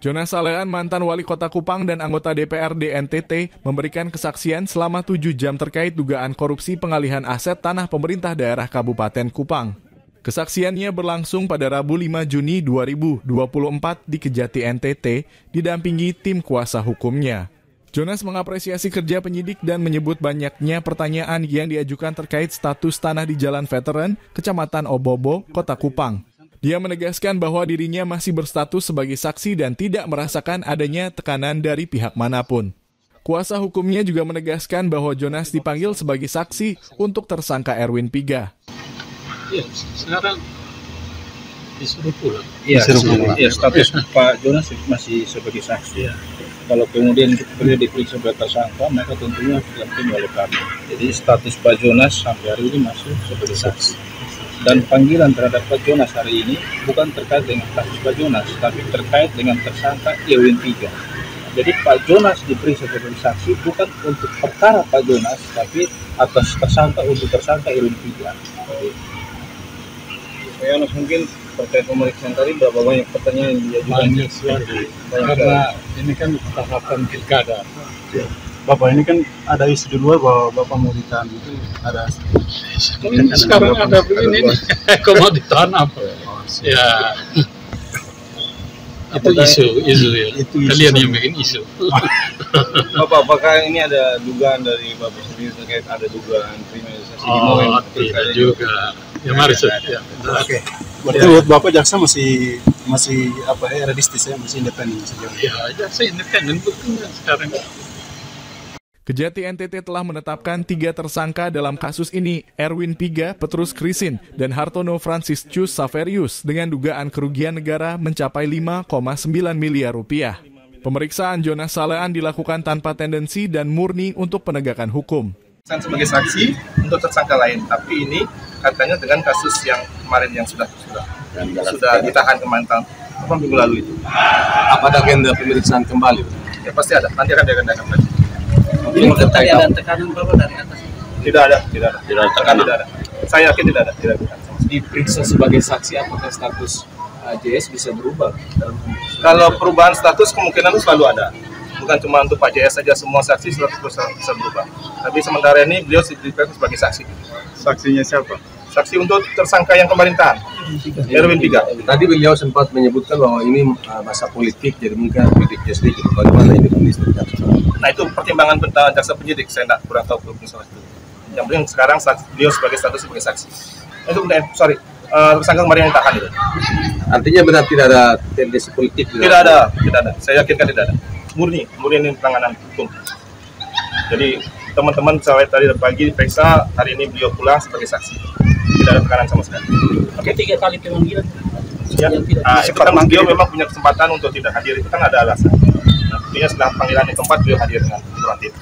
Jonas Salean, mantan wali kota Kupang dan anggota DPRD NTT, memberikan kesaksian selama 7 jam terkait dugaan korupsi pengalihan aset tanah pemerintah daerah Kabupaten Kupang. Kesaksiannya berlangsung pada Rabu 5 Juni 2024 di Kejati NTT, didampingi tim kuasa hukumnya. Jonas mengapresiasi kerja penyidik dan menyebut banyaknya pertanyaan yang diajukan terkait status tanah di Jalan Veteran, Kecamatan Obobo, Kota Kupang. Dia menegaskan bahwa dirinya masih berstatus sebagai saksi dan tidak merasakan adanya tekanan dari pihak manapun. Kuasa hukumnya juga menegaskan bahwa Jonas dipanggil sebagai saksi untuk tersangka Erwin Piga. Iya, sekarang disuruh pulang. Iya, status Pak Jonas masih sebagai saksi. Ya. Kalau kemudian beliau diperiksa sebagai tersangka, maka tentunya didampingi oleh kami. Jadi status Pak Jonas sampai hari ini masih sebagai saksi. Dan panggilan terhadap Pak Jonas hari ini bukan terkait dengan kasus Pak Jonas, tapi terkait dengan tersangka Erwin Piga. Jadi Pak Jonas diperiksa sebagai saksi bukan untuk perkara Pak Jonas, tapi atas tersangka untuk tersangka Erwin Piga. Pak Jonas, mungkin terkait pemeriksaan tadi berapa banyak pertanyaan yang diajukan? Banyak sekali. Karena ini kan tahapan pilkada. Bapak ini kan ada isu di luar bahwa Bapak mau ditahan, itu ada. Sekarang ada begini nih, kok mau ditahan apa? Ya, itu isu ya. Itu isu. Kalian yang bikin isu. Bapak, apakah ini ada dugaan dari Bapak sendiri terkait ada dugaan kriminalisasi di bawah tidak juga. Ya mari ya. Oke. Berarti buat Bapak jaksa masih realistis ya, masih independen sejauh ini. Ya, jaksa independen buktinya sekarang. Kejati NTT telah menetapkan 3 tersangka dalam kasus ini, Erwin Piga, Petrus Krisin, dan Hartono Franciscus Saverius dengan dugaan kerugian negara mencapai 5,9 miliar rupiah. Pemeriksaan Jonas Salean dilakukan tanpa tendensi dan murni untuk penegakan hukum. Sebagai saksi untuk tersangka lain, tapi ini katanya dengan kasus yang kemarin yang sudah ditahan kemarin minggu lalu itu. Apa ada agenda pemeriksaan kembali? Ya pasti ada, nanti akan diagendakan lagi. Ini terkait ada tekanan Bapak dari atas? Tidak ada tekanan. Tidak ada. Saya yakin tidak ada. Diperiksa sebagai saksi, apakah status JS bisa berubah? Kalau perubahan status kemungkinan selalu ada. Bukan cuma untuk Pak JS saja, semua saksi selalu bisa berubah. Tapi sementara ini beliau diperiksa sebagai saksi. Saksinya siapa? Saksi untuk tersangka yang kemarin tahan, Erwin Piga. Tadi beliau sempat menyebutkan bahwa ini masa politik, jadi mungkin politik sedikit. Bagaimana ini kondisi? Nah itu pertimbangan jaksa penyidik, saya kurang tahu masalah itu. Yang penting sekarang beliau sebagai status sebagai saksi. Itu tersangka kemarin yang tahan itu. Artinya benar tidak ada tendensi politik? Tidak ada. Saya yakinkan tidak ada. Murni ini penanganan hukum. Jadi teman-teman sampai tadi pagi diperiksa, hari ini beliau pulang sebagai saksi. Tidak ada tekanan sama sekali. Oke, 3 kali pemanggilan. Ya. Itu kan beliau memang punya kesempatan untuk tidak hadir, itu kan ada alasan. Nah, setelah panggilan yang keempat beliau hadir dengan proaktif.